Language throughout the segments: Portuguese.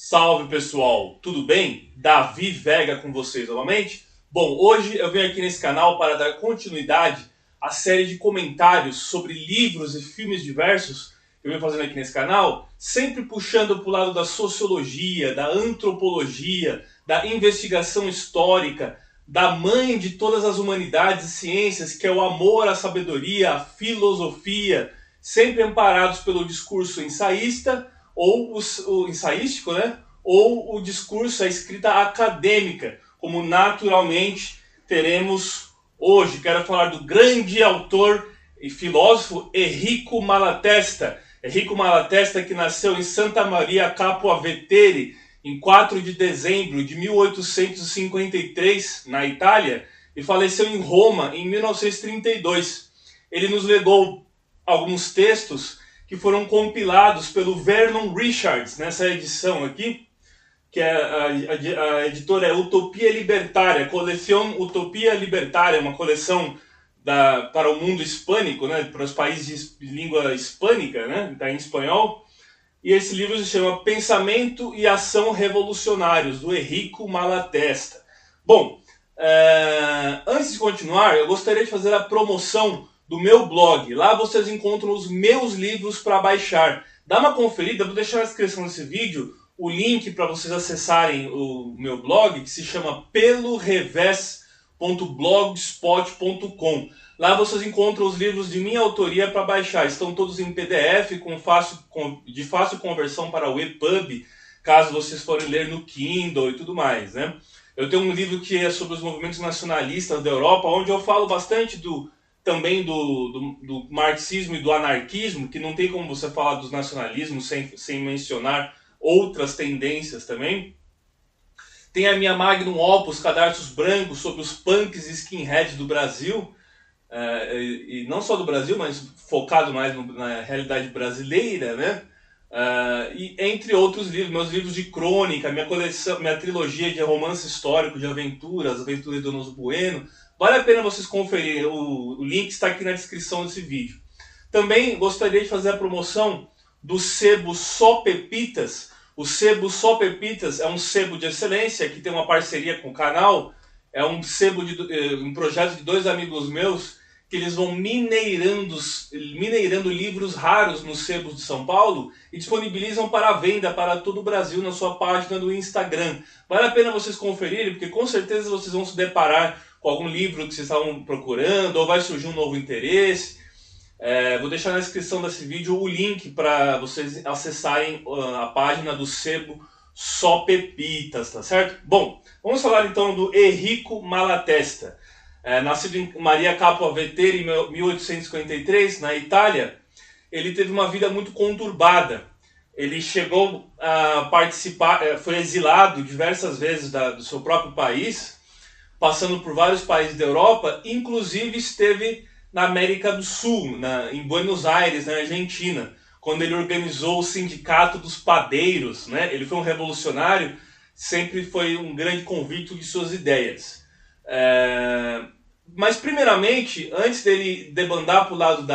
Salve pessoal, tudo bem? Davi Vega com vocês novamente. Bom, hoje eu venho aqui nesse canal para dar continuidade à série de comentários sobre livros e filmes diversos que eu venho fazendo aqui nesse canal, sempre puxando para o lado da sociologia, da antropologia, da investigação histórica, da mãe de todas as humanidades e ciências, que é o amor à sabedoria, à filosofia, sempre amparados pelo discurso ensaísta ou o ensaístico, né? Ou o discurso, a escrita acadêmica, como naturalmente teremos hoje. Quero falar do grande autor e filósofo Enrico Malatesta. Enrico Malatesta, que nasceu em Santa Maria Capua Vetere em 4 de dezembro de 1853, na Itália, e faleceu em Roma em 1932. Ele nos legou alguns textos que foram compilados pelo Vernon Richards nessa edição aqui, que a editora é Utopia Libertária, coleção Utopia Libertária, uma coleção para o mundo hispânico, né, para os países de língua hispânica, né, está em espanhol. E esse livro se chama Pensamento e Ação Revolucionários, do Enrico Malatesta. Bom, antes de continuar, eu gostaria de fazer a promoção do meu blog. Lá vocês encontram os meus livros para baixar. Dá uma conferida, vou deixar na descrição desse vídeo o link para vocês acessarem o meu blog, que se chama pelorevés.blogspot.com. Lá vocês encontram os livros de minha autoria para baixar. Estão todos em PDF, de fácil conversão para o EPUB, caso vocês forem ler no Kindle e tudo mais, né? Eu tenho um livro que é sobre os movimentos nacionalistas da Europa, onde eu falo bastante também do marxismo e do anarquismo, que não tem como você falar dos nacionalismos sem mencionar outras tendências também. Tem a minha magnum opus, Cadarços Brancos, sobre os punks e skinheads do Brasil, e não só do Brasil, mas focado mais na realidade brasileira, né? E entre outros livros, meus livros de crônica, minha trilogia de romance histórico, de aventuras, Aventuras de Donos Bueno. Vale a pena vocês conferirem, o link está aqui na descrição desse vídeo. Também gostaria de fazer a promoção do sebo Só Pepitas. O sebo Só Pepitas é um sebo de excelência que tem uma parceria com o canal. É um sebo um projeto de dois amigos meus, que eles vão mineirando livros raros nos sebos de São Paulo e disponibilizam para venda para todo o Brasil na sua página do Instagram. Vale a pena vocês conferirem, porque com certeza vocês vão se deparar com algum livro que vocês estavam procurando, ou vai surgir um novo interesse. Vou deixar na descrição desse vídeo o link para vocês acessarem a página do sebo Só Pepitas, tá certo? Bom, vamos falar então do Enrico Malatesta. Nascido em Maria Capua Vetere em 1853, na Itália, ele teve uma vida muito conturbada. Ele chegou a participar, foi exilado diversas vezes do seu próprio país, passando por vários países da Europa, inclusive esteve na América do Sul, em Buenos Aires, na Argentina, quando ele organizou o Sindicato dos Padeiros, né? Ele foi um revolucionário, sempre foi um grande convicto de suas ideias. Mas primeiramente, antes dele debandar para o lado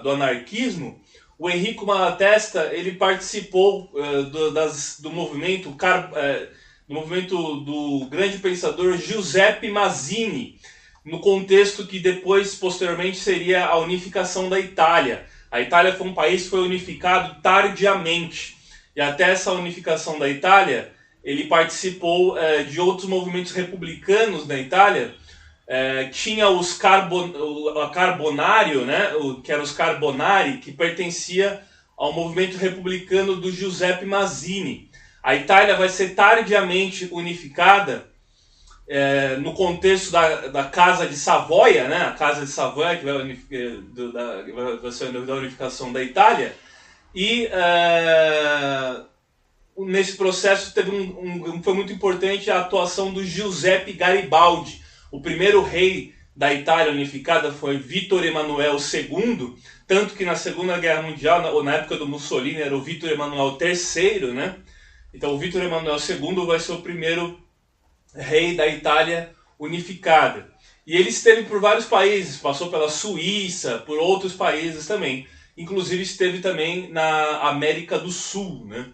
do anarquismo, o Enrico Malatesta ele participou do movimento do grande pensador Giuseppe Mazzini, no contexto que depois, posteriormente, seria a unificação da Itália. A Itália foi um país que foi unificado tardiamente, e até essa unificação da Itália, ele participou de outros movimentos republicanos na Itália. Tinha os Carbonário, né, que eram os Carbonari, que pertencia ao movimento republicano do Giuseppe Mazzini. A Itália vai ser tardiamente unificada no contexto da Casa de Savoia, né, a Casa de Savoia, que vai ser da unificação da Itália, e nesse processo foi muito importante a atuação do Giuseppe Garibaldi. O primeiro rei da Itália unificada foi Vítor Emanuel II, tanto que na Segunda Guerra Mundial, na época do Mussolini, era o Vítor Emanuel III, né? Então o Vítor Emanuel II vai ser o primeiro rei da Itália unificada. E ele esteve por vários países, passou pela Suíça, por outros países também. Inclusive esteve também na América do Sul, né?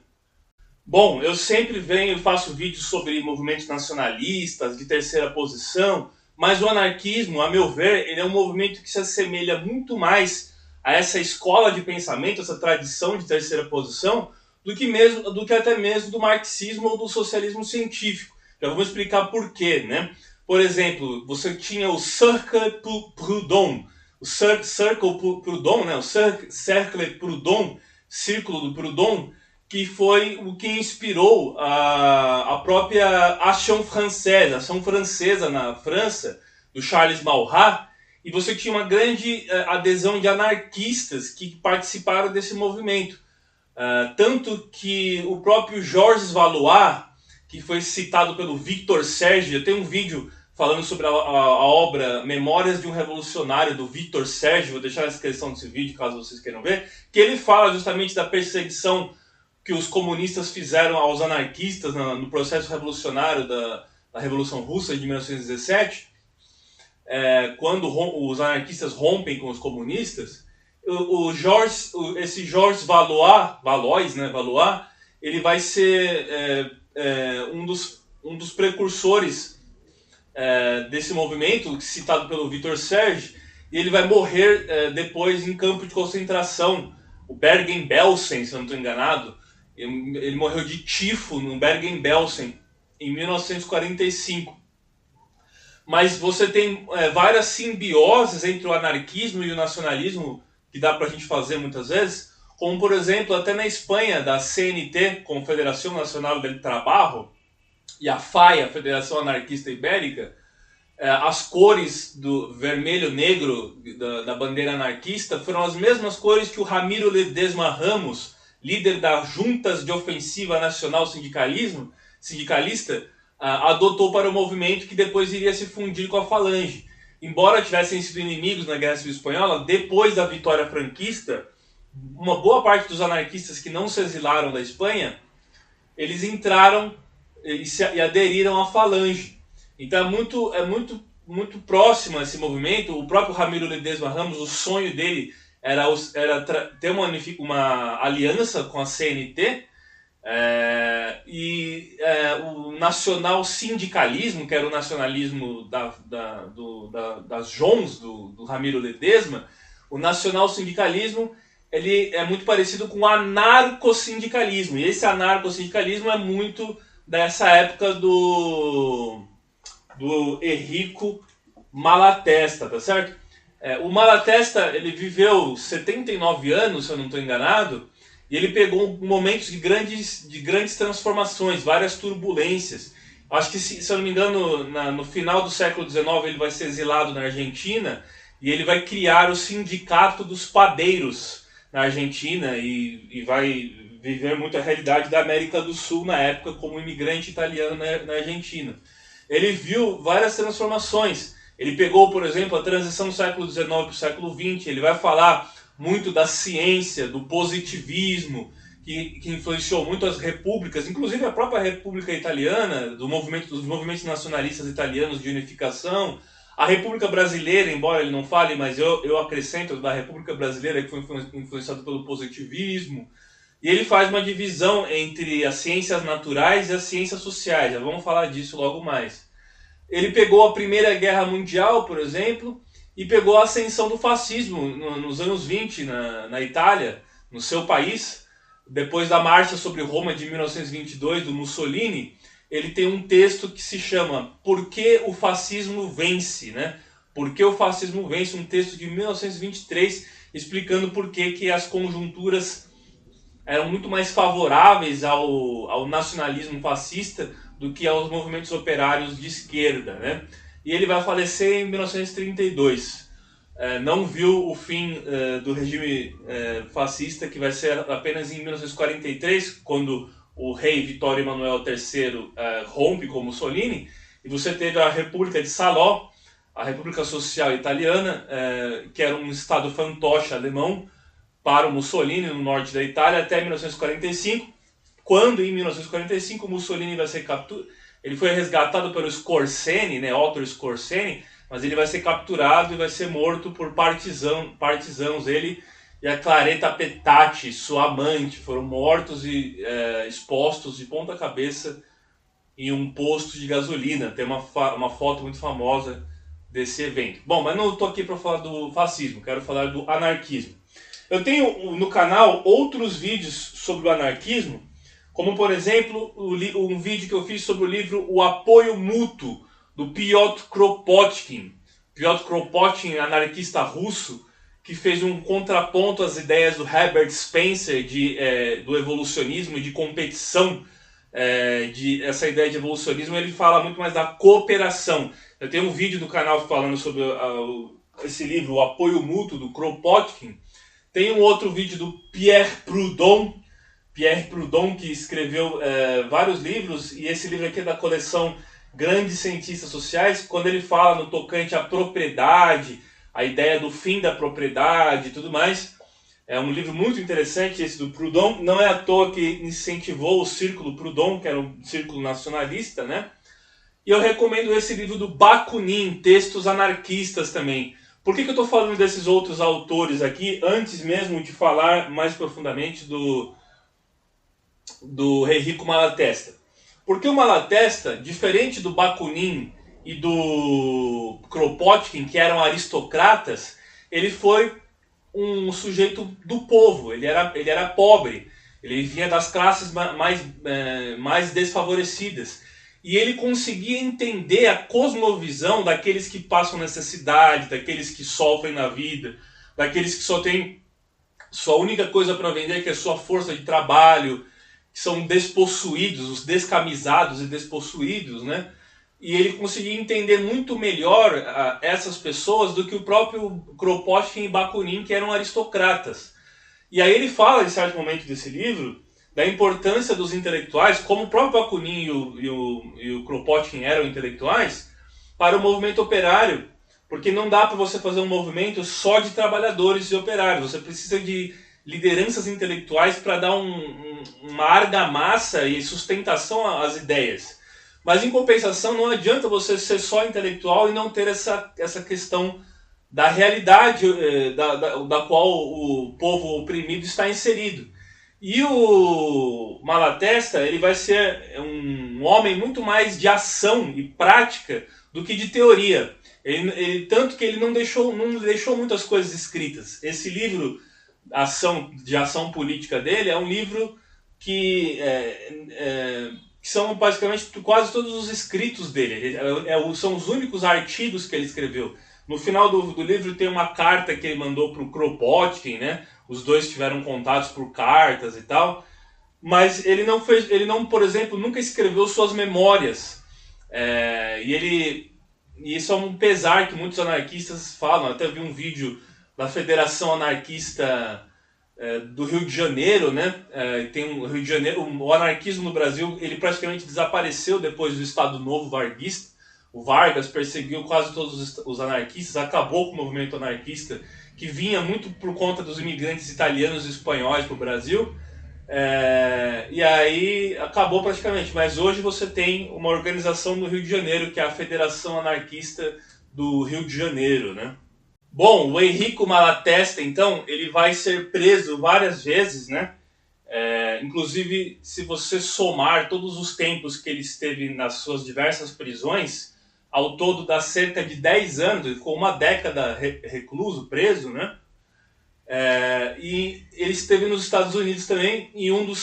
Bom, eu sempre venho e faço vídeos sobre movimentos nacionalistas, de terceira posição, mas o anarquismo, a meu ver, ele é um movimento que se assemelha muito mais a essa escola de pensamento, essa tradição de terceira posição, do que até mesmo do marxismo ou do socialismo científico. Já vou explicar por quê, né? Por exemplo, você tinha o Cercle Proudhon, Cercle Proudhon, né? O Cercle Proudhon, Círculo do Proudhon, que foi o que inspirou a própria Ação Francesa na França, do Charles Maurras, e você tinha uma grande adesão de anarquistas que participaram desse movimento. Tanto que o próprio Georges Valois, que foi citado pelo Victor Serge, eu tenho um vídeo falando sobre a obra Memórias de um Revolucionário, do Victor Serge, vou deixar na descrição desse vídeo, caso vocês queiram ver, que ele fala justamente da perseguição que os comunistas fizeram aos anarquistas no processo revolucionário da Revolução Russa de 1917, quando os anarquistas rompem com os comunistas, esse Georges Valois, né, Valois, ele vai ser um dos precursores desse movimento, citado pelo Victor Serge, e ele vai morrer depois em campo de concentração, o Bergen-Belsen, se eu não estou enganado. Ele morreu de tifo no Bergen-Belsen em 1945. Mas você tem várias simbioses entre o anarquismo e o nacionalismo que dá para a gente fazer muitas vezes, como por exemplo até na Espanha, da CNT, Confederação Nacional del Trabajo, e a FAI, a Federação Anarquista Ibérica, as cores do vermelho-negro da bandeira anarquista foram as mesmas cores que o Ramiro Ledesma Ramos, líder das Juntas de Ofensiva Nacional Sindicalista, adotou para o movimento que depois iria se fundir com a Falange. Embora tivessem sido inimigos na Guerra Civil Espanhola, depois da vitória franquista, uma boa parte dos anarquistas que não se exilaram da Espanha, eles entraram e aderiram à Falange. Então muito próximo a esse movimento. O próprio Ramiro Ledesma Ramos, o sonho dele era ter uma aliança com a CNT, o nacional sindicalismo, que era o nacionalismo das JONs do Ramiro Ledesma. O nacional sindicalismo ele é muito parecido com o anarcossindicalismo, e esse anarcossindicalismo é muito dessa época do Enrico Malatesta, tá certo? O Malatesta, ele viveu 79 anos, se eu não estou enganado, e ele pegou momentos de grandes transformações, várias turbulências. Acho que, se eu não me engano, no final do século XIX ele vai ser exilado na Argentina, e ele vai criar o Sindicato dos Padeiros na Argentina, e vai viver muito a realidade da América do Sul na época como imigrante italiano na Argentina. Ele viu várias transformações. Ele pegou, por exemplo, a transição do século XIX para o século XX. Ele vai falar muito da ciência, do positivismo, que influenciou muito as repúblicas, inclusive a própria República Italiana, dos movimentos nacionalistas italianos de unificação. A República Brasileira, embora ele não fale, mas eu acrescento da República Brasileira, que foi influenciada pelo positivismo. E ele faz uma divisão entre as ciências naturais e as ciências sociais. Já vamos falar disso logo mais. Ele pegou a Primeira Guerra Mundial, por exemplo, e pegou a ascensão do fascismo nos anos 20 na Itália, no seu país. Depois da Marcha sobre Roma de 1922, do Mussolini, ele tem um texto que se chama Por que o fascismo vence? Né? Por que o fascismo vence? Um texto de 1923, explicando por que as conjunturas eram muito mais favoráveis ao nacionalismo fascista do que aos movimentos operários de esquerda, né? E ele vai falecer em 1932. Não viu o fim do regime fascista, que vai ser apenas em 1943, quando o rei Vittorio Emanuele III rompe com Mussolini, e você teve a República de Salò, a República Social Italiana, que era um estado fantoche alemão, para o Mussolini no norte da Itália até 1945, quando em 1945 Mussolini vai ser capturado. Ele foi resgatado pelo Scorseni, né, Otto Scorseni, mas ele vai ser capturado e vai ser morto por partisãos. Ele e a Claretta Petacci, sua amante, foram mortos e expostos de ponta cabeça em um posto de gasolina. Tem uma foto muito famosa desse evento. Bom, mas não estou aqui para falar do fascismo, quero falar do anarquismo. Eu tenho no canal outros vídeos sobre o anarquismo, como por exemplo um vídeo que eu fiz sobre o livro O Apoio Mútuo, do Piotr Kropotkin. Piotr Kropotkin, anarquista russo, que fez um contraponto às ideias do Herbert Spencer do evolucionismo e de competição. Essa ideia de evolucionismo, ele fala muito mais da cooperação. Eu tenho um vídeo do canal falando sobre esse livro, O Apoio Mútuo, do Kropotkin. Tem um outro vídeo do Pierre Proudhon, que escreveu vários livros, e esse livro aqui é da coleção Grandes Cientistas Sociais, quando ele fala no tocante à propriedade, a ideia do fim da propriedade e tudo mais. É um livro muito interessante esse do Proudhon, não é à toa que incentivou o Círculo Proudhon, que era um círculo nacionalista, né? E eu recomendo esse livro do Bakunin, Textos Anarquistas também. Por que eu estou falando desses outros autores aqui, antes mesmo de falar mais profundamente do Enrico Malatesta? Porque o Malatesta, diferente do Bakunin e do Kropotkin, que eram aristocratas, ele foi um sujeito do povo, ele era pobre, ele vinha das classes mais desfavorecidas. E ele conseguia entender a cosmovisão daqueles que passam necessidade, daqueles que sofrem na vida, daqueles que só têm sua única coisa para vender, que é sua força de trabalho, que são despossuídos, os descamisados e despossuídos, né? E ele conseguia entender muito melhor essas pessoas do que o próprio Kropotkin e Bakunin, que eram aristocratas. E aí ele fala, em certo momento desse livro, da importância dos intelectuais, como o próprio Bakunin e o Kropotkin eram intelectuais, para o movimento operário. Porque não dá para você fazer um movimento só de trabalhadores e operários. Você precisa de lideranças intelectuais para dar uma argamassa e sustentação às ideias. Mas, em compensação, não adianta você ser só intelectual e não ter essa questão da realidade da qual o povo oprimido está inserido. E o Malatesta, ele vai ser um homem muito mais de ação e prática do que de teoria. Tanto que ele não deixou muitas coisas escritas. Esse livro de ação política dele é um livro que são basicamente quase todos os escritos dele. São os únicos artigos que ele escreveu. No final do livro tem uma carta que ele mandou para o Kropotkin, né? Os dois tiveram contatos por cartas e tal. Mas ele não, por exemplo, nunca escreveu suas memórias. E isso é um pesar que muitos anarquistas falam. Até vi um vídeo da Federação Anarquista do Rio de Janeiro, né? O Rio de Janeiro, o anarquismo no Brasil, ele praticamente desapareceu depois do Estado Novo varguista. O Vargas perseguiu quase todos os anarquistas, acabou com o movimento anarquista, que vinha muito por conta dos imigrantes italianos e espanhóis para o Brasil. E aí acabou praticamente. Mas hoje você tem uma organização no Rio de Janeiro, que é a Federação Anarquista do Rio de Janeiro, né? Bom, o Enrico Malatesta, então, ele vai ser preso várias vezes, né? Inclusive, se você somar todos os tempos que ele esteve nas suas diversas prisões, ao todo dá cerca de 10 anos, ele ficou uma década recluso, preso, né? E ele esteve nos Estados Unidos também, em um das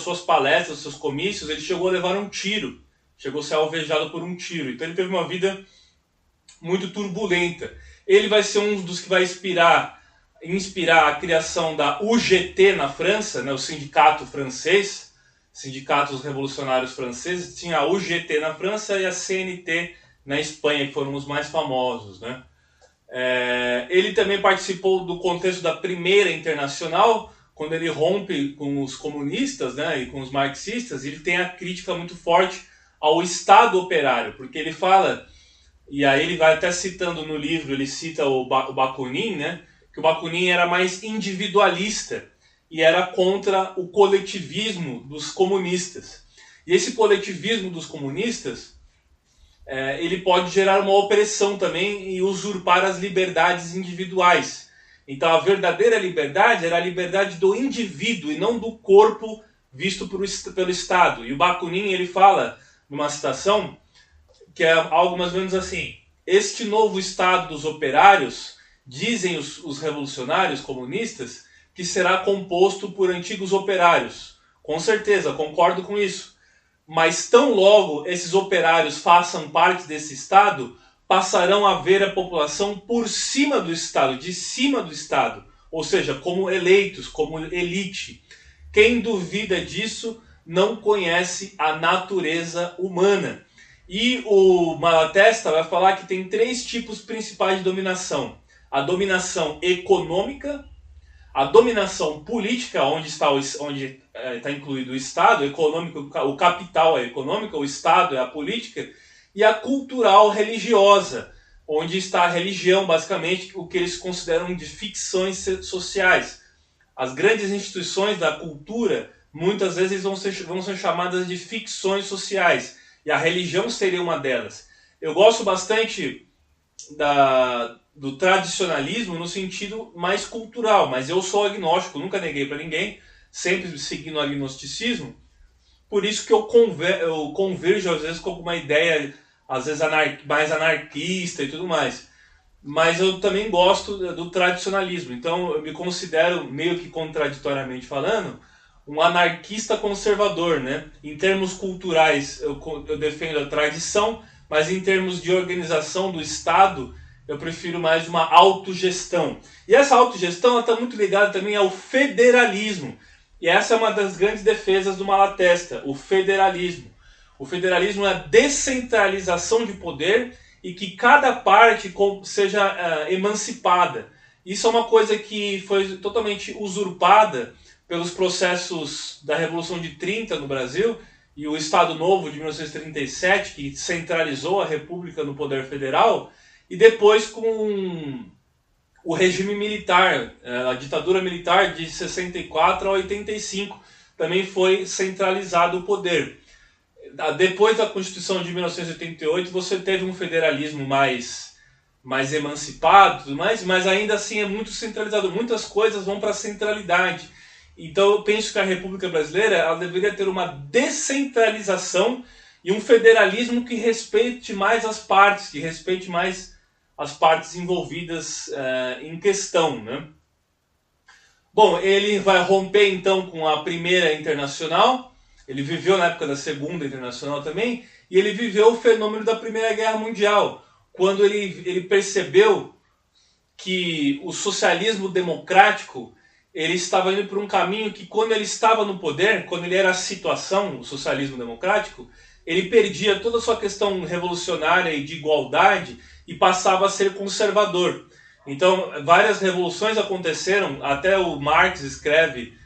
suas palestras, dos seus comícios, ele chegou a levar um tiro, chegou a ser alvejado por um tiro. Então ele teve uma vida muito turbulenta. Ele vai ser um dos que vai inspirar a criação da UGT na França, né, o sindicato francês, sindicatos revolucionários franceses. Tinha a UGT na França e a CNT na Espanha, que foram os mais famosos, né? Ele também participou do contexto da Primeira Internacional, quando ele rompe com os comunistas, né, e com os marxistas. Ele tem a crítica muito forte ao Estado operário, porque ele fala, e aí ele vai até citando no livro, ele cita o Bakunin, né, que o Bakunin era mais individualista e era contra o coletivismo dos comunistas. E esse coletivismo dos comunistas, ele pode gerar uma opressão também e usurpar as liberdades individuais. Então a verdadeira liberdade era a liberdade do indivíduo e não do corpo visto pelo Estado. E o Bakunin, ele fala, numa citação, que é algo mais ou menos assim: este novo Estado dos operários, dizem os revolucionários comunistas, que será composto por antigos operários. Com certeza, concordo com isso. Mas tão logo esses operários façam parte desse Estado, passarão a ver a população por cima do Estado, de cima do Estado, ou seja, como eleitos, como elite. Quem duvida disso não conhece a natureza humana. E o Malatesta vai falar que tem 3 tipos principais de dominação: a dominação econômica, a dominação política, onde está incluído o Estado, econômico, o capital é econômico, o Estado é a política, e a cultural religiosa, onde está a religião, basicamente, o que eles consideram de ficções sociais. As grandes instituições da cultura, muitas vezes vão ser chamadas de ficções sociais, e a religião seria uma delas. Eu gosto bastante do tradicionalismo no sentido mais cultural, mas eu sou agnóstico, nunca neguei para ninguém, sempre seguindo o agnosticismo. Por isso que eu converjo às vezes com alguma ideia, às vezes mais anarquista e tudo mais. Mas eu também gosto do tradicionalismo, então eu me considero, meio que contraditoriamente falando, um anarquista conservador, né? Em termos culturais eu defendo a tradição, mas em termos de organização do Estado eu prefiro mais uma autogestão. E essa autogestão está muito ligada também ao federalismo. E essa é uma das grandes defesas do Malatesta, o federalismo. O federalismo é a descentralização de poder e que cada parte seja emancipada. Isso é uma coisa que foi totalmente usurpada pelos processos da Revolução de 30 no Brasil e o Estado Novo de 1937, que centralizou a República no poder federal, e depois com o regime militar, a ditadura militar de 64 a 85, também foi centralizado o poder. Depois da Constituição de 1988, você teve um federalismo mais emancipado, mas ainda assim é muito centralizado. Muitas coisas vão para a centralidade. Então eu penso que a República Brasileira ela deveria ter uma descentralização e um federalismo que respeite mais as partes, que respeite mais as partes envolvidas em questão, né? Bom, ele vai romper então com a Primeira Internacional, ele viveu na época da Segunda Internacional também, e ele viveu o fenômeno da Primeira Guerra Mundial, quando ele percebeu que o socialismo democrático ele estava indo por um caminho que, quando ele estava no poder, quando ele era a situação, o socialismo democrático, ele perdia toda a sua questão revolucionária e de igualdade e passava a ser conservador. Então, várias revoluções aconteceram, até o Marx escreve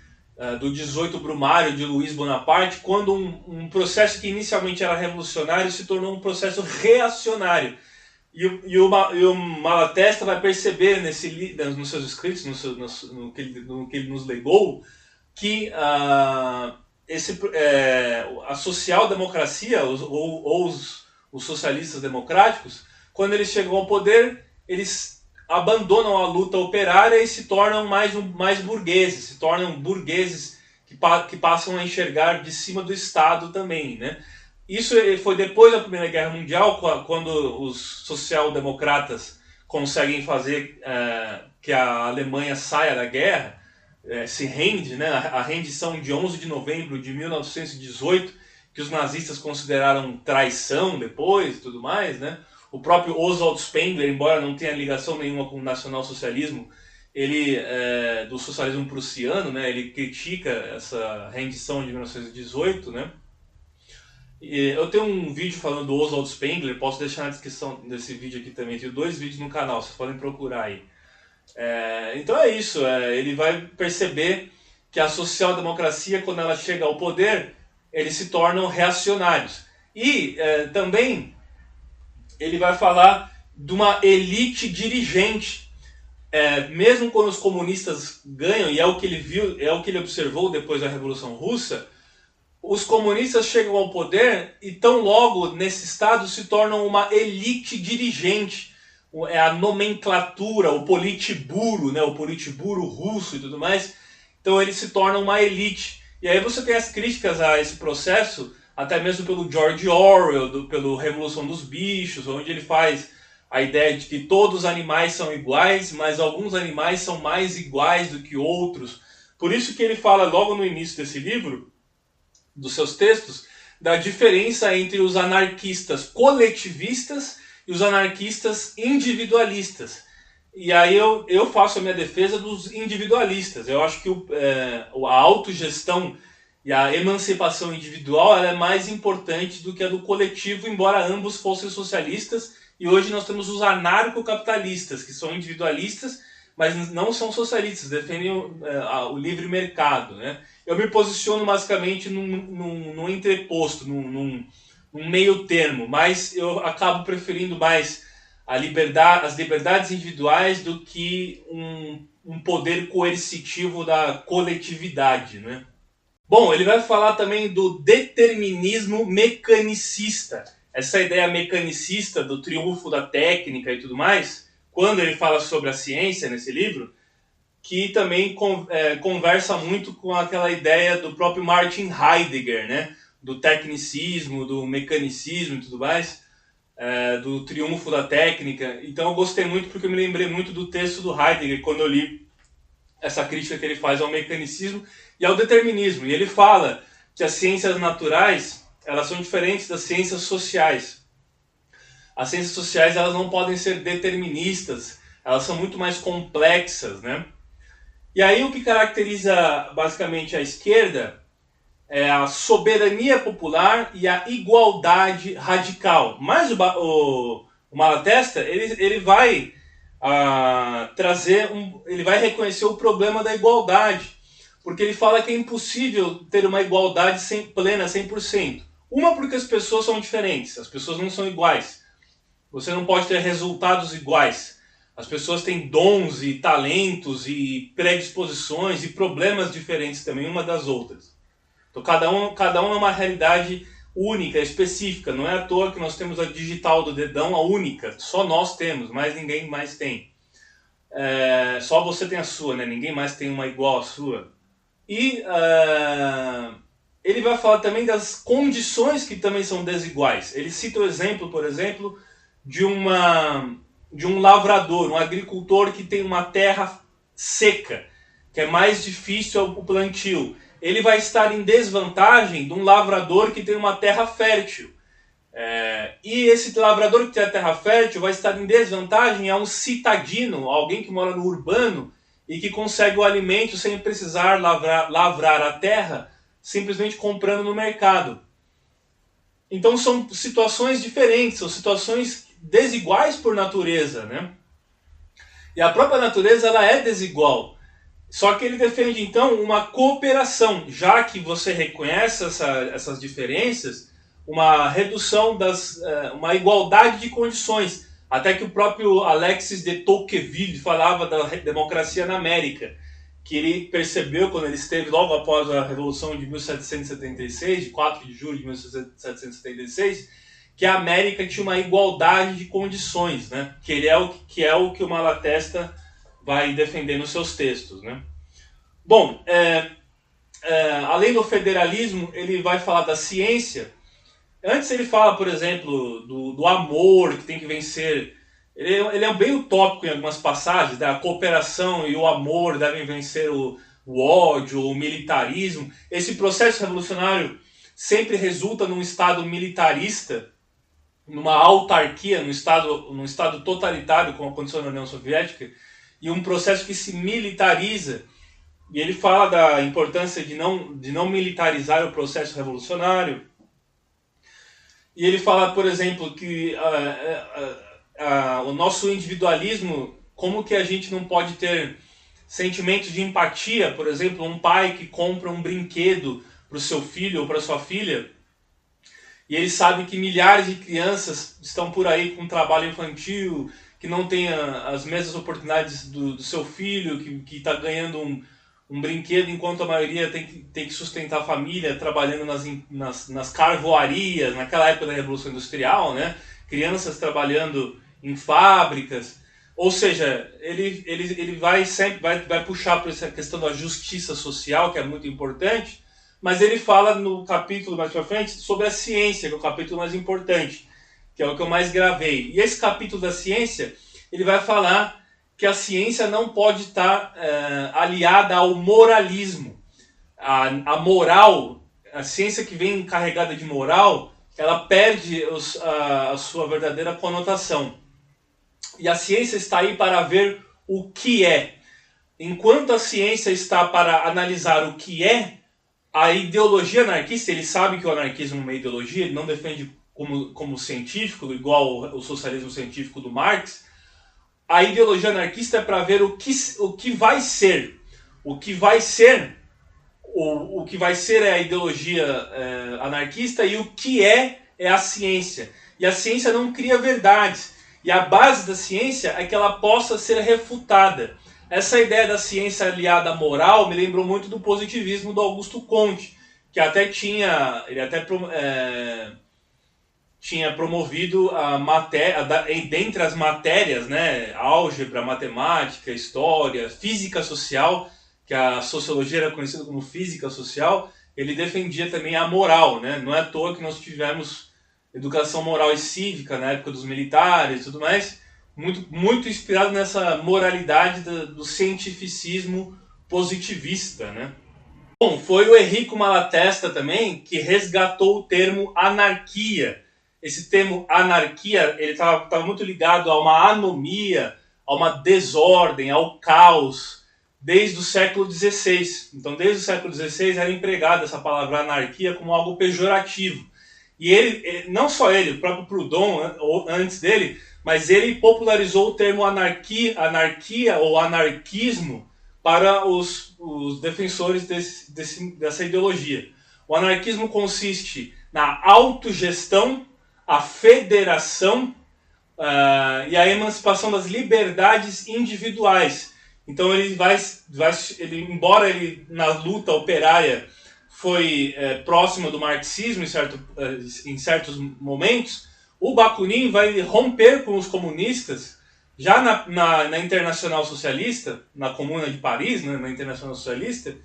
do 18 Brumário de Luiz Bonaparte, quando um processo que inicialmente era revolucionário se tornou um processo reacionário. E o Malatesta vai perceber nos seus escritos, no que ele nos legou, que a social-democracia, ou os socialistas democráticos, quando eles chegam ao poder, eles abandonam a luta operária e se tornam mais burgueses, se tornam burgueses que passam a enxergar de cima do Estado também, né? Isso foi depois da Primeira Guerra Mundial, quando os social-democratas conseguem fazer que a Alemanha saia da guerra, se rende, né? A rendição de 11 de novembro de 1918, que os nazistas consideraram traição depois e tudo mais, né? O próprio Oswald Spengler, embora não tenha ligação nenhuma com o nacionalsocialismo, ele do socialismo prussiano, né? Ele critica essa rendição de 1918, né? Eu tenho um vídeo falando do Oswald Spengler, posso deixar na descrição desse vídeo aqui também. Tenho 2 vídeos no canal, vocês podem procurar aí. Então é isso, ele vai perceber que a social-democracia, quando ela chega ao poder, eles se tornam reacionários. E também ele vai falar de uma elite dirigente. Mesmo quando os comunistas ganham, e é o que ele viu, é o que ele observou depois da Revolução Russa, os comunistas chegam ao poder e tão logo nesse estado se tornam uma elite dirigente, é a nomenclatura, o politburo, né, o politburo russo e tudo mais. Então ele se torna uma elite. E aí você tem as críticas a esse processo, até mesmo pelo George Orwell, pelo Revolução dos Bichos, onde ele faz a ideia de que todos os animais são iguais, mas alguns animais são mais iguais do que outros. Por isso que ele fala logo no início desse livro, dos seus textos, da diferença entre os anarquistas coletivistas e os anarquistas individualistas. E aí eu faço a minha defesa dos individualistas. Eu acho que a autogestão e a emancipação individual ela é mais importante do que a do coletivo, embora ambos fossem socialistas. E hoje nós temos os anarcocapitalistas, que são individualistas, mas não são socialistas, defendem o livre mercado, né? Eu me posiciono basicamente num entreposto, num meio termo, mas eu acabo preferindo mais as liberdades individuais do que um poder coercitivo da coletividade, né? Bom, ele vai falar também do determinismo mecanicista. Essa ideia mecanicista do triunfo da técnica e tudo mais, quando ele fala sobre a ciência nesse livro, que também conversa muito com aquela ideia do próprio Martin Heidegger, né? Do tecnicismo, do mecanicismo e tudo mais, do triunfo da técnica. Então eu gostei muito porque eu me lembrei muito do texto do Heidegger quando eu li essa crítica que ele faz ao mecanicismo e ao determinismo. E ele fala que as ciências naturais elas são diferentes das ciências sociais. As ciências sociais elas não podem ser deterministas, elas são muito mais complexas, né? E aí o que caracteriza basicamente a esquerda é a soberania popular e a igualdade radical. Mas o Malatesta ele vai ele vai reconhecer o problema da igualdade, porque ele fala que é impossível ter uma igualdade plena, 100%. Uma, porque as pessoas são diferentes, as pessoas não são iguais. Você não pode ter resultados iguais. As pessoas têm dons e talentos e predisposições e problemas diferentes também uma das outras. Então cada um é uma realidade única, específica. Não é à toa que nós temos a digital do dedão, a única. Só nós temos, mas ninguém mais tem. Só você tem a sua, né? Ninguém mais tem uma igual à sua. E ele vai falar também das condições que também são desiguais. Ele cita o exemplo, por exemplo, de um lavrador, um agricultor que tem uma terra seca, que é mais difícil o plantio. Ele vai estar em desvantagem de um lavrador que tem uma terra fértil. E esse lavrador que tem a terra fértil vai estar em desvantagem a um citadino, alguém que mora no urbano e que consegue o alimento sem precisar lavrar a terra, simplesmente comprando no mercado. Então são situações diferentes, são situações desiguais por natureza, né? E a própria natureza ela é desigual. Só que ele defende então uma cooperação, já que você reconhece essas diferenças, uma redução uma igualdade de condições. Até que o próprio Alexis de Tocqueville falava da democracia na América, que ele percebeu quando ele esteve logo após a Revolução de 1776, de 4 de julho de 1776, que a América tinha uma igualdade de condições, né? Que é o que o Malatesta vai defender nos seus textos, né? Bom, além do federalismo, ele vai falar da ciência. Antes ele fala, por exemplo, do amor que tem que vencer. Ele é bem utópico em algumas passagens, da cooperação e o amor devem vencer o ódio, o militarismo. Esse processo revolucionário sempre resulta num Estado militarista, numa autarquia, num estado totalitário, como aconteceu na União Soviética, e um processo que se militariza. E ele fala da importância de não militarizar o processo revolucionário. E ele fala, por exemplo, que o nosso individualismo, como que a gente não pode ter sentimentos de empatia, por exemplo, um pai que compra um brinquedo para o seu filho ou para sua filha, e ele sabe que milhares de crianças estão por aí com trabalho infantil, que não tem as mesmas oportunidades do seu filho, que está ganhando um brinquedo, enquanto a maioria tem que sustentar a família trabalhando nas carvoarias, naquela época da Revolução Industrial, né? Crianças trabalhando em fábricas. Ou seja, ele vai sempre vai puxar por essa questão da justiça social, que é muito importante, mas ele fala no capítulo mais para frente sobre a ciência, que é o capítulo mais importante, que é o que eu mais gravei. E esse capítulo da ciência, ele vai falar que a ciência não pode estar aliada ao moralismo. A moral, a ciência que vem carregada de moral, ela perde a sua verdadeira conotação. E a ciência está aí para ver o que é. Enquanto a ciência está para analisar o que é, a ideologia anarquista, ele sabe que o anarquismo é uma ideologia, ele não defende como científico, igual o socialismo científico do Marx. A ideologia anarquista é para ver o que vai ser. O que vai ser, o que vai ser é a ideologia anarquista, e o que é a ciência. E a ciência não cria verdades. E a base da ciência é que ela possa ser refutada. Essa ideia da ciência aliada à moral me lembrou muito do positivismo do Augusto Comte, que até tinha promovido a matéria, dentre as matérias, né, álgebra, matemática, história, física social, que a sociologia era conhecida como física social, ele defendia também a moral, né? Não é à toa que nós tivemos educação moral e cívica na época dos militares e tudo mais, muito inspirado nessa moralidade do cientificismo positivista, né? Bom, foi o Enrico Malatesta também que resgatou o termo anarquia. Esse termo anarquia, ele estava muito ligado a uma anomia, a uma desordem, ao caos, desde o século XVI. Então, desde o século XVI era empregada essa palavra anarquia como algo pejorativo. E ele, não só ele, o próprio Proudhon, antes dele, mas ele popularizou o termo anarquia ou anarquismo para os defensores dessa ideologia. O anarquismo consiste na autogestão, a federação e a emancipação das liberdades individuais. Então embora ele na luta operária foi próximo do marxismo em certos momentos, o Bakunin vai romper com os comunistas já na Internacional Socialista, na Comuna de Paris, né, na Internacional Socialista,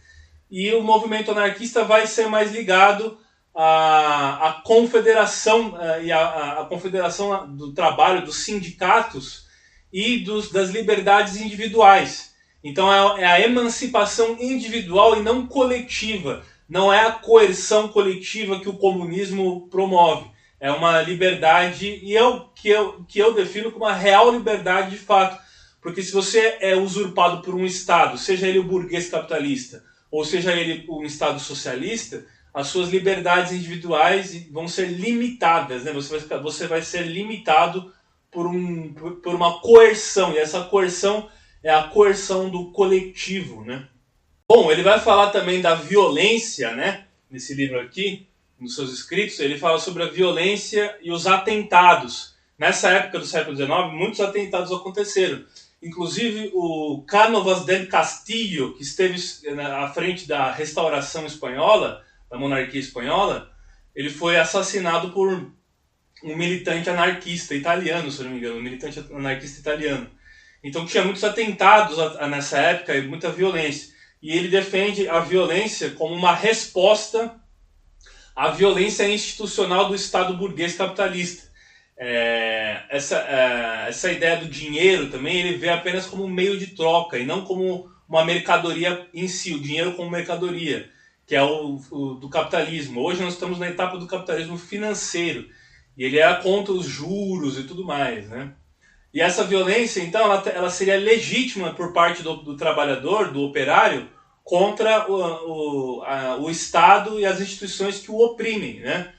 e o movimento anarquista vai ser mais ligado à confederação e à confederação do trabalho, dos sindicatos e das liberdades individuais. Então é a emancipação individual e não coletiva. Não é a coerção coletiva que o comunismo promove. É uma liberdade, e que eu defino como uma real liberdade de fato. Porque se você é usurpado por um Estado, seja ele o burguês capitalista, ou seja ele um Estado socialista, as suas liberdades individuais vão ser limitadas, né? Você vai ser limitado por uma coerção, e essa coerção é a coerção do coletivo, né? Bom, ele vai falar também da violência, né? Nesse livro aqui, nos seus escritos, ele fala sobre a violência e os atentados. Nessa época do século XIX, muitos atentados aconteceram. Inclusive, o Cánovas del Castillo, que esteve à frente da restauração espanhola, da monarquia espanhola, ele foi assassinado por um militante anarquista italiano, se não me engano, um militante anarquista italiano. Então tinha muitos atentados nessa época e muita violência. E ele defende a violência como uma resposta à violência institucional do Estado burguês capitalista. Essa ideia do dinheiro também ele vê apenas como um meio de troca e não como uma mercadoria em si, o dinheiro como mercadoria, que é o do capitalismo. Hoje nós estamos na etapa do capitalismo financeiro e ele é contra os juros e tudo mais, né? E essa violência, então, ela seria legítima por parte do trabalhador, do operário, contra o Estado e as instituições que o oprimem, né?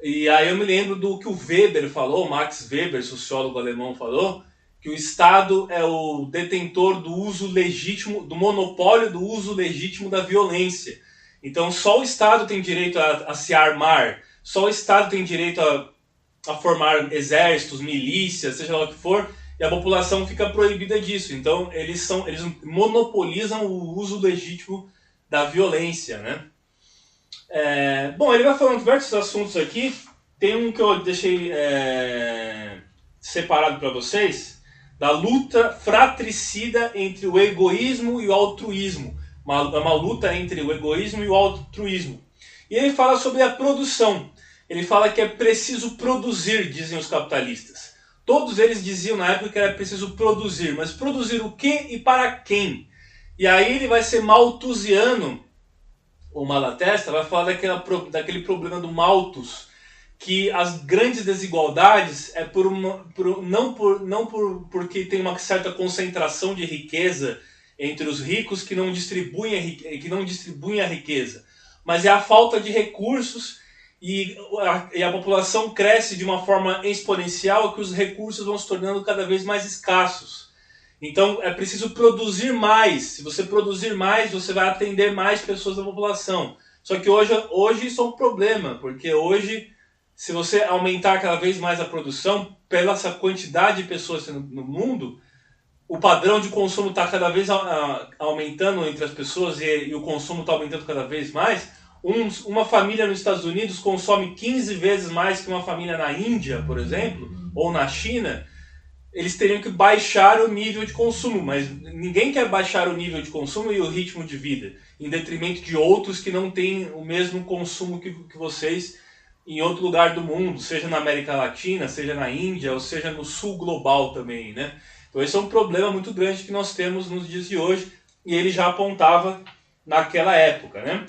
E aí eu me lembro do que o Weber falou, Max Weber, sociólogo alemão, falou, que o Estado é o detentor do uso legítimo, do monopólio do uso legítimo da violência. Então só o Estado tem direito a se armar, só o Estado tem direito a formar exércitos, milícias, seja lá o que for, e a população fica proibida disso. Então eles monopolizam o uso legítimo da violência, né? Bom, ele vai falando diversos assuntos aqui. Tem um que eu deixei separado para vocês da luta fratricida entre o egoísmo e o altruísmo. Uma luta entre o egoísmo e o altruísmo. E ele fala sobre a produção. Ele fala que é preciso produzir, dizem os capitalistas. Todos eles diziam na época que era preciso produzir, mas produzir o quê e para quem? E aí ele vai ser malthusiano, o Malatesta, vai falar daquele problema do Malthus, que as grandes desigualdades é porque tem uma certa concentração de riqueza entre os ricos que não distribuem a riqueza, mas é a falta de recursos e a população cresce de uma forma exponencial que os recursos vão se tornando cada vez mais escassos. Então é preciso produzir mais. Se você produzir mais, você vai atender mais pessoas da população. Só que hoje isso é um problema, porque hoje, se você aumentar cada vez mais a produção, pela essa quantidade de pessoas no mundo, o padrão de consumo está cada vez aumentando entre as pessoas e o consumo está aumentando cada vez mais. Uma família nos Estados Unidos consome 15 vezes mais que uma família na Índia, por exemplo, ou na China. Eles teriam que baixar o nível de consumo, mas ninguém quer baixar o nível de consumo e o ritmo de vida, em detrimento de outros que não têm o mesmo consumo que vocês em outro lugar do mundo, seja na América Latina, seja na Índia, ou seja no sul global também, né? Então esse é um problema muito grande que nós temos nos dias de hoje, e ele já apontava naquela época, né?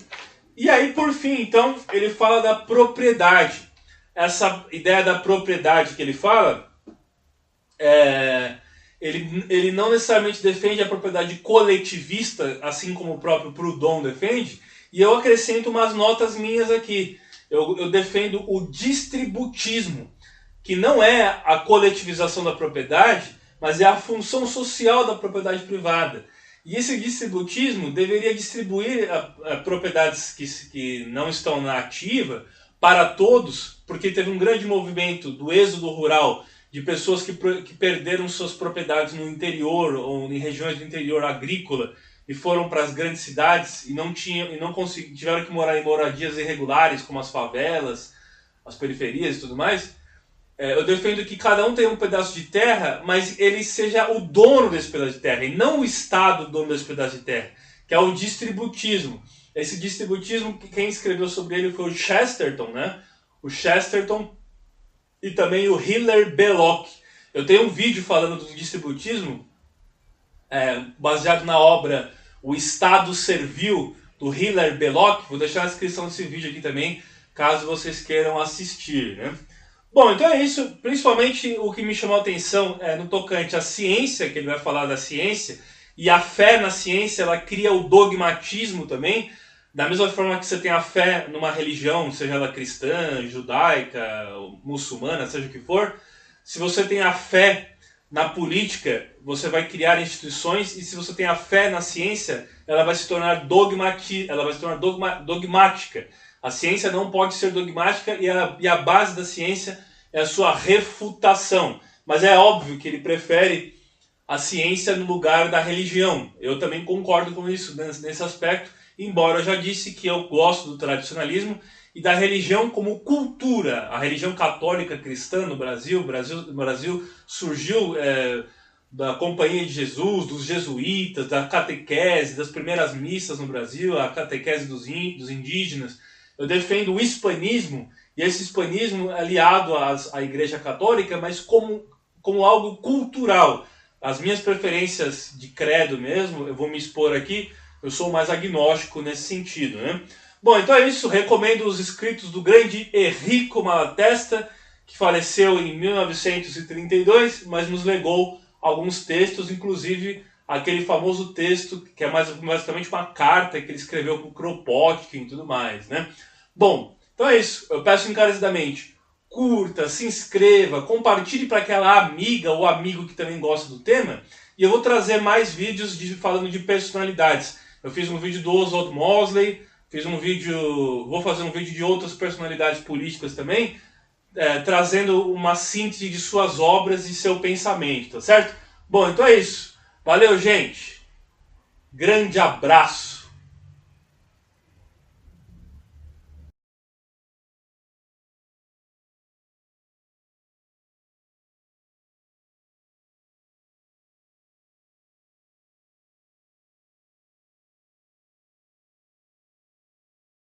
E aí, por fim, então, ele fala da propriedade. Essa ideia da propriedade que ele fala, ele não necessariamente defende a propriedade coletivista, assim como o próprio Proudhon defende, e eu acrescento umas notas minhas aqui. Eu defendo o distributismo, que não é a coletivização da propriedade, mas é a função social da propriedade privada. E esse distributismo deveria distribuir propriedades que não estão na ativa para todos, porque teve um grande movimento do êxodo rural de pessoas que perderam suas propriedades no interior ou em regiões do interior agrícola e foram para as grandes cidades e tiveram que morar em moradias irregulares, como as favelas, as periferias e tudo mais. Eu defendo que cada um tenha um pedaço de terra, mas ele seja o dono desse pedaço de terra, e não o Estado dono desse pedaço de terra, que é o distributismo. Esse distributismo, quem escreveu sobre ele foi o Chesterton, né? O Chesterton e também o Hilaire Belloc. Eu tenho um vídeo falando do distributismo, baseado na obra O Estado Servil, do Hilaire Belloc. Vou deixar na descrição desse vídeo aqui também, caso vocês queiram assistir, né? Bom, então é isso. Principalmente o que me chamou a atenção no tocante à ciência, que ele vai falar da ciência, e a fé na ciência, ela cria o dogmatismo também. Da mesma forma que você tem a fé numa religião, seja ela cristã, judaica, muçulmana, seja o que for, se você tem a fé na política, você vai criar instituições, e se você tem a fé na ciência, ela vai se tornar dogmática. A ciência não pode ser dogmática, e a base da ciência é a sua refutação. Mas é óbvio que ele prefere a ciência no lugar da religião. Eu também concordo com isso nesse aspecto, embora eu já disse que eu gosto do tradicionalismo e da religião como cultura. A religião católica cristã no Brasil surgiu da Companhia de Jesus, dos jesuítas, da catequese, das primeiras missas no Brasil, a catequese dos indígenas. Eu defendo o hispanismo, e esse hispanismo aliado à Igreja Católica, mas como algo cultural. As minhas preferências de credo mesmo, eu vou me expor aqui, eu sou mais agnóstico nesse sentido, né? Bom, então é isso. Recomendo os escritos do grande Enrico Malatesta, que faleceu em 1932, mas nos legou alguns textos, inclusive aquele famoso texto que é basicamente uma carta que ele escreveu para o Kropotkin e tudo mais, né? Bom, então é isso. Eu peço encarecidamente, curta, se inscreva, compartilhe para aquela amiga ou amigo que também gosta do tema, e eu vou trazer mais vídeos falando de personalidades. Eu fiz um vídeo do Oswald Mosley, vou fazer um vídeo de outras personalidades políticas também, trazendo uma síntese de suas obras e seu pensamento, tá certo? Bom, então é isso. Valeu, gente. Grande abraço.